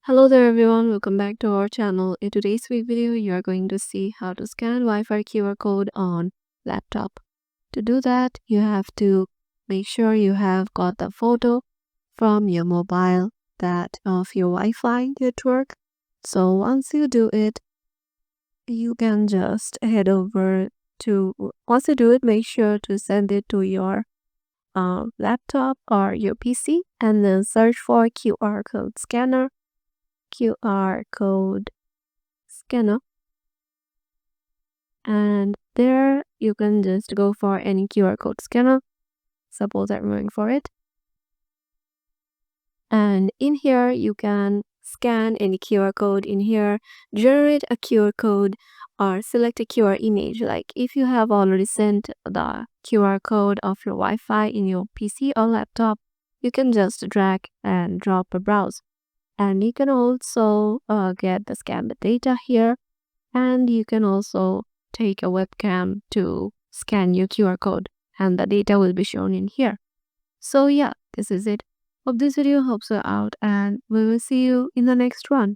Hello there everyone, welcome back to our channel. In today's video, you are going to see how to scan Wi-Fi QR code on laptop. To do that, you have to make sure you have got the photo from your mobile that of your Wi-Fi network. So once you do it, you can just head over to, once you do it, make sure to send it to your laptop or your PC and then search for QR code scanner. QR code scanner, and there you can just go for any QR code scanner. Suppose I'm going for it, and in here you can scan any QR code. In here, generate a QR code or select a QR image. Like if you have already sent the QR code of your Wi-Fi in your PC or laptop, you can just drag and drop a browse. And you can also get the scanned data here, and you can also take a webcam to scan your QR code, and the data will be shown in here. So yeah, this is it. Hope this video helps you out, and we will see you in the next one.